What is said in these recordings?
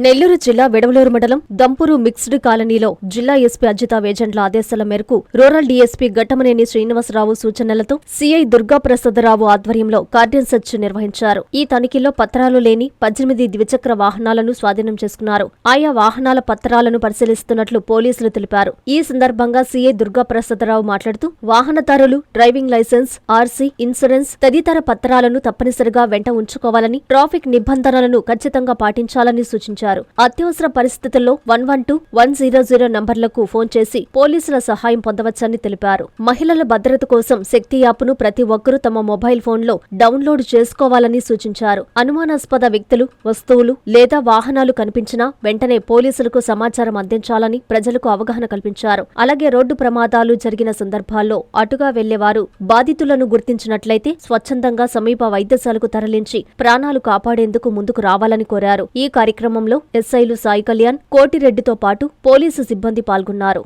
నెల్లూరు జిల్లా వెడవలూరు మండలం దంపూరు మిక్స్డ్ కాలనీలో జిల్లా ఎస్పీ అజిత వేజంట్ల ఆదేశాల మేరకు రూరల్ డీఎస్పీ ఘట్టమనేని శ్రీనివాసరావు సూచనలతో సీఐ దుర్గాప్రసాదరావు ఆధ్వర్యంలో కార్డియన్ సెర్చ్ నిర్వహించారు. ఈ తనిఖీలో పత్రాలు లేని 18 ద్విచక్ర వాహనాలను స్వాధీనం చేసుకున్నారు. ఆయా వాహనాల పత్రాలను పరిశీలిస్తున్నట్లు పోలీసులు తెలిపారు. ఈ సందర్భంగా సీఐ దుర్గాప్రసాదరావు మాట్లాడుతూ వాహనదారులు డ్రైవింగ్ లైసెన్స్, ఆర్సీ, ఇన్సూరెన్స్ తదితర పత్రాలను తప్పనిసరిగా వెంట ఉంచుకోవాలని, ట్రాఫిక్ నిబంధనలను ఖచ్చితంగా పాటించాలని సూచించారు. అత్యవసర పరిస్థితుల్లో 112, 100 నంబర్లకు ఫోన్ చేసి పోలీసుల సహాయం పొందవచ్చని తెలిపారు. మహిళల భద్రత కోసం శక్తి యాప్ను ప్రతి ఒక్కరూ తమ మొబైల్ ఫోన్లో డౌన్లోడ్ చేసుకోవాలని సూచించారు. అనుమానాస్పద వ్యక్తులు, వస్తువులు లేదా వాహనాలు కనిపించినా వెంటనే పోలీసులకు సమాచారం అందించాలని ప్రజలకు అవగాహన కల్పించారు. అలాగే రోడ్డు ప్రమాదాలు జరిగిన సందర్భాల్లో అటుగా వెళ్లేవారు బాధితులను గుర్తించినట్లయితే స్వచ్ఛందంగా సమీప వైద్యశాలకు తరలించి ప్రాణాలు కాపాడేందుకు ముందుకు రావాలని కోరారు. ఈ కార్యక్రమంలో ఎస్ఐలు సాయి కళ్యాణ్, కోటిరెడ్డితో పాటు పోలీసు సిబ్బంది పాల్గొన్నారు.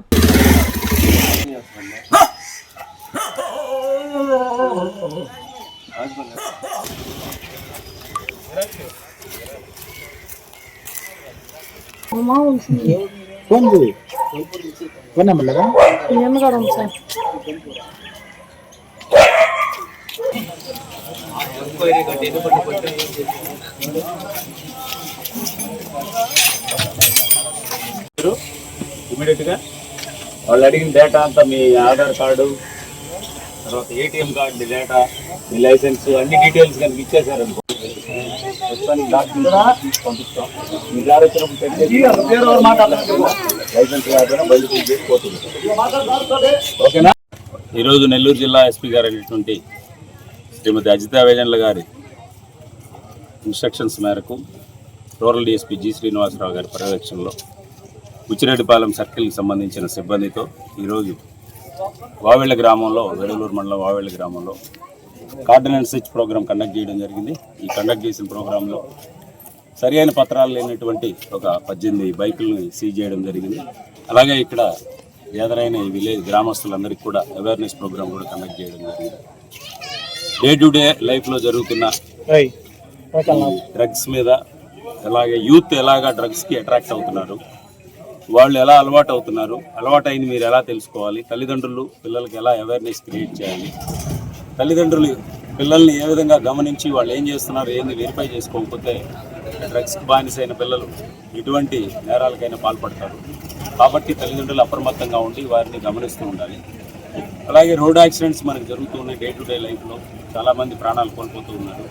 ఇమీడియట్ గా వాళ్ళు అడిగిన డేటా అంతా మీ ఆధార్ కార్డు, తర్వాత ఏటీఎం కార్డు డేటా, మీ లైసెన్స్ అన్ని డీటెయిల్స్ కనుక ఇచ్చేసారనుకో పంపిస్తాం. మీ గారు వచ్చినప్పుడు లైసెన్స్ కాకపోయినా బయట చేసి పోతుంది. ఓకేనా? ఈరోజు నెల్లూరు జిల్లా ఎస్పీ గారు అయినటువంటి శ్రీమతి అజిత వేజండ్ల గారి ఇన్స్ట్రక్షన్స్ మేరకు రూరల్ డీఎస్పీ జి శ్రీనివాసరావు గారి పర్యవేక్షణలో ఉచ్చిరెడ్డిపాలెం సర్కిల్కి సంబంధించిన సిబ్బందితో ఈరోజు వావెళ్ళ గ్రామంలో, వెడవలూరు మండలం వావెళ్ళ గ్రామంలో కార్డినెన్స్ సెర్చ్ ప్రోగ్రాం కండక్ట్ చేయడం జరిగింది. ఈ కండక్ట్ చేసిన ప్రోగ్రాంలో సరైన పత్రాలు లేనటువంటి ఒక 18 బైకులను సీజ్ చేయడం జరిగింది. అలాగే ఇక్కడ ఎదురైన ఈ విలేజ్ గ్రామస్తులందరికీ కూడా అవేర్నెస్ ప్రోగ్రాం కూడా కండక్ట్ చేయడం జరిగింది. డే టు డే లైఫ్లో జరుగుతున్న డ్రగ్స్ మీద, అలాగే యూత్ ఎలాగా డ్రగ్స్కి అట్రాక్ట్ అవుతున్నారు, వాళ్ళు ఎలా అలవాటు అవుతున్నారు, అలవాటు అయింది మీరు ఎలా తెలుసుకోవాలి, తల్లిదండ్రులు పిల్లలకి ఎలా అవేర్నెస్ క్రియేట్ చేయాలి, తల్లిదండ్రులు పిల్లల్ని ఏ విధంగా గమనించి వాళ్ళు ఏం చేస్తున్నారు ఏంది వెరిఫై చేసుకోకపోతే డ్రగ్స్కి బానిసైన పిల్లలు ఎటువంటి నేరాలకైనా పాల్పడతారు. కాబట్టి తల్లిదండ్రులు అప్రమత్తంగా ఉండి వారిని గమనిస్తూ ఉండాలి. అలాగే రోడ్ యాక్సిడెంట్స్ మనకు జరుగుతూ ఉన్నాయి. డే టు డే లైఫ్లో చాలామంది ప్రాణాలు కోల్పోతూ ఉన్నారు.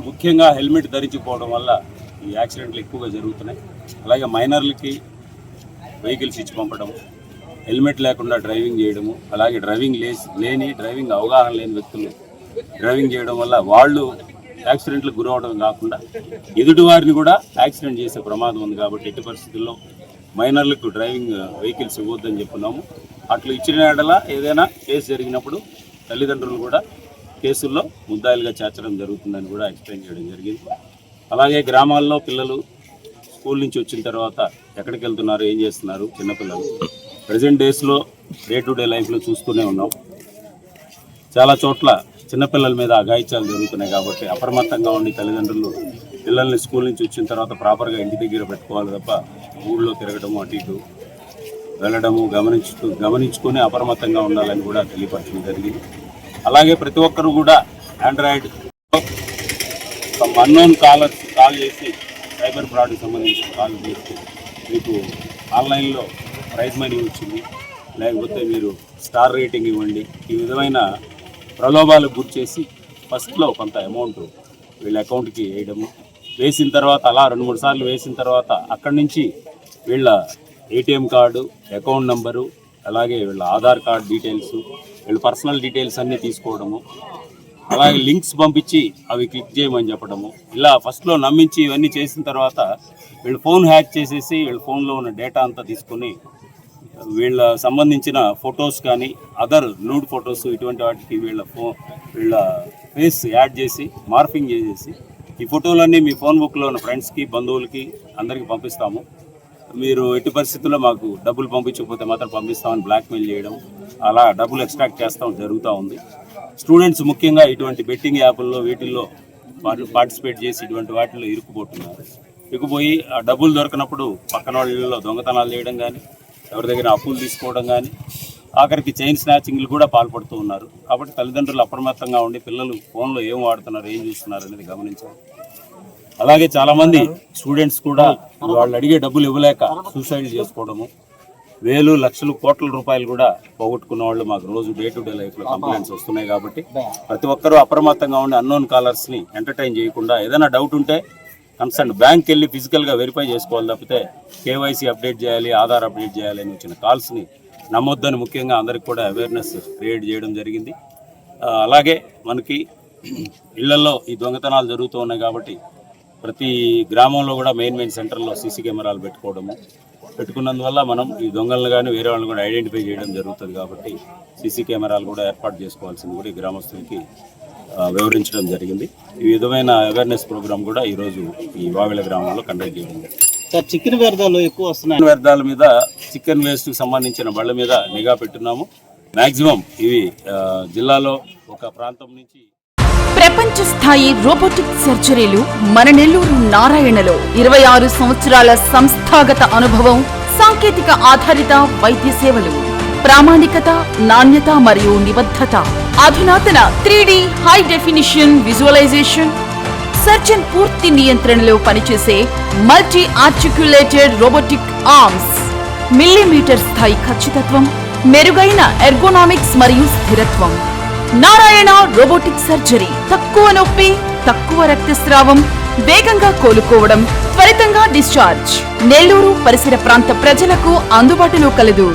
ముఖ్యంగా హెల్మెట్ ధరించుకోవడం వల్ల ఈ యాక్సిడెంట్లు ఎక్కువగా జరుగుతున్నాయి. అలాగే మైనర్లకి వెహికల్స్ ఇచ్చి పంపడం, హెల్మెట్ లేకుండా డ్రైవింగ్ చేయడము, అలాగే డ్రైవింగ్ అవగాహన లేని వ్యక్తులు డ్రైవింగ్ చేయడం వల్ల వాళ్ళు యాక్సిడెంట్లకు గురవడం కాకుండా ఎదుటి వారిని కూడా యాక్సిడెంట్ చేసే ప్రమాదం ఉంది. కాబట్టి ఎట్టి పరిస్థితుల్లో మైనర్లకు డ్రైవింగ్ వెహికల్స్ ఇవ్వద్దని చెప్పున్నాము. అట్లా ఇచ్చిన ఏడలా ఏదైనా కేసు జరిగినప్పుడు తల్లిదండ్రులు కూడా కేసుల్లో ముద్దాయిలుగా చేర్చడం జరుగుతుందని కూడా ఎక్స్ప్లెయిన్ చేయడం జరిగింది. అలాగే గ్రామాల్లో పిల్లలు స్కూల్ నుంచి వచ్చిన తర్వాత ఎక్కడికి వెళ్తున్నారు, ఏం చేస్తున్నారు, చిన్నపిల్లలు ప్రజెంట్ డేస్లో డే టు డే లైఫ్లో చూస్తూనే ఉన్నాం. చాలా చోట్ల చిన్నపిల్లల మీద అఘాయిత్యాలు జరుగుతున్నాయి. కాబట్టి అప్రమత్తంగా ఉండి తల్లిదండ్రులు పిల్లల్ని స్కూల్ నుంచి వచ్చిన తర్వాత ప్రాపర్గా ఇంటి దగ్గర పెట్టుకోవాలి తప్ప ఊళ్ళో తిరగడము, అటు ఇటు వెళ్ళడము గమనించుకొని అప్రమత్తంగా ఉండాలని కూడా తెలియపరచడం జరిగింది. అలాగే ప్రతి ఒక్కరు కూడా ఆండ్రాయిడ్ అన్నోన్ కాల్ చేసి సైబర్ ఫ్రాడ్కి సంబంధించిన కాల్ చేసి మీకు ఆన్లైన్లో ప్రైజ్ మనీ వచ్చింది, లేకపోతే మీరు స్టార్ రేటింగ్ ఇవ్వండి, ఈ విధమైన ప్రలోభాలకు గురి చేసి ఫస్ట్లో కొంత అమౌంట్ వీళ్ళ అకౌంట్కి వేయడము, వేసిన తర్వాత అలా 2-3 సార్లు వేసిన తర్వాత అక్కడి నుంచి వీళ్ళ ఏటీఎం కార్డు, అకౌంట్ నెంబరు, అలాగే వీళ్ళ ఆధార్ కార్డు డీటెయిల్స్, వీళ్ళ పర్సనల్ డీటెయిల్స్ అన్నీ తీసుకోవడము, అలాగే లింక్స్ పంపించి అవి క్లిక్ చేయమని చెప్పడము, ఇలా ఫస్ట్లో నమ్మించి ఇవన్నీ చేసిన తర్వాత వీళ్ళ ఫోన్ హ్యాక్ చేసేసి వీళ్ళ ఫోన్లో ఉన్న డేటా అంతా తీసుకుని వీళ్ళ సంబంధించిన ఫొటోస్ కానీ అదర్ న్యూడ్ ఫొటోస్ ఇటువంటి వాటికి వీళ్ళ ఫేస్ యాడ్ చేసి మార్ఫింగ్ చేసేసి ఈ ఫోటోలన్నీ మీ ఫోన్ బుక్లో ఉన్న ఫ్రెండ్స్కి, బంధువులకి అందరికీ పంపిస్తాము, మీరు ఎట్టి పరిస్థితుల్లో మాకు డబ్బులు పంపించకపోతే మాత్రం పంపిస్తామని బ్లాక్మెయిల్ చేయడం, అలా డబ్బులు ఎక్స్ట్రాక్ట్ చేస్తాం జరుగుతూ ఉంది. స్టూడెంట్స్ ముఖ్యంగా ఇటువంటి బెట్టింగ్ యాప్ల్లో వీటిల్లో పార్టిసిపేట్ చేసి ఇటువంటి వాటిల్లో ఇరుక్కుపోతున్నారు. ఇకపోయి ఆ డబ్బులు దొరికినప్పుడు పక్కన వాళ్ళలో దొంగతనాలు చేయడం కానీ, ఎవరి దగ్గర అప్పులు తీసుకోవడం కానీ, ఆఖరికి చైన్ స్నాచింగ్లు కూడా పాల్పడుతూ ఉన్నారు. కాబట్టి తల్లిదండ్రులు అప్రమత్తంగా ఉండి పిల్లలు ఫోన్లో ఏం వాడుతున్నారు, ఏం చూస్తున్నారు అనేది గమనించాలి. అలాగే చాలామంది స్టూడెంట్స్ కూడా వాళ్ళు అడిగే డబ్బులు ఇవ్వలేక సూసైడ్ చేసుకోవడము, వేలు లక్షలు కోట్ల రూపాయలు కూడా పోగొట్టుకున్న వాళ్ళు మాకు రోజు డే టు డే లైఫ్లో కంప్లైంట్స్ వస్తున్నాయి. కాబట్టి ప్రతి ఒక్కరూ అప్రమత్తంగా ఉండి అన్నోన్ కాలర్స్ని ఎంటర్టైన్ చేయకుండా ఏదైనా డౌట్ ఉంటే కన్సర్న్ బ్యాంక్కి వెళ్ళి ఫిజికల్గా వెరిఫై చేసుకోవాలి తప్పితే కేవైసీ అప్డేట్ చేయాలి, ఆధార్ అప్డేట్ చేయాలి అని వచ్చిన కాల్స్ని నమ్మొద్దని ముఖ్యంగా అందరికి కూడా అవేర్నెస్ క్రియేట్ చేయడం జరిగింది. అలాగే మనకి ఇళ్లలో ఈ దొంగతనాలు జరుగుతూ ఉన్నాయి కాబట్టి ప్రతి గ్రామంలో కూడా మెయిన్ సెంటర్లో సీసీ కెమెరాలు పెట్టుకున్నందువల్ల మనం ఈ దొంగలను కానీ వేరే వాళ్ళని కూడా ఐడెంటిఫై చేయడం జరుగుతుంది. కాబట్టి సీసీ కెమెరాలు కూడా ఏర్పాటు చేసుకోవాల్సింది కూడా ఈ గ్రామస్తులకి వివరించడం జరిగింది. ఈ విధమైన అవేర్నెస్ ప్రోగ్రామ్ కూడా ఈరోజు ఈ వావిల గ్రామంలో కండక్ట్ చేయడం జరిగింది. సార్, చికెన్ వ్యర్థాలు ఎక్కువ వస్తున్నాయి. వ్యర్థాల మీద, చికెన్ వేస్ట్కి సంబంధించిన బళ్ళ మీద నిఘా పెట్టున్నాము. మ్యాక్సిమం ఇవి జిల్లాలో ఒక ప్రాంతం నుంచి ప్రపంచ స్థాయి రోబోటిక్ సర్జరీలు మన నెల్లూరు నారాయణలో 26 సంవత్సరాల సంస్థాగత అనుభవం, సాంకేతిక ఆధారిత వైద్య సేవలు, ప్రామాణికత, నాణ్యత మరియు నిబద్ధత, అధునాతన 3D high definition visualisation, surgeon పూర్తి నియంత్రణలో పనిచేసే multi articulated robotic arms, millimetre స్థాయి ఖచ్చితత్వం, మెరుగైన ఎర్గోనామిక్స్ మరియు స్థిరత్వం. Narayana robotic surgery. తక్కువ నొప్పి, తక్కువ రక్తస్రావం, వేగంగా కోలుకోవడం, త్వరితంగా డిశ్చార్జ్. నెల్లూరు పరిసర ప్రాంత ప్రజలకు అందుబాటులో కలదు.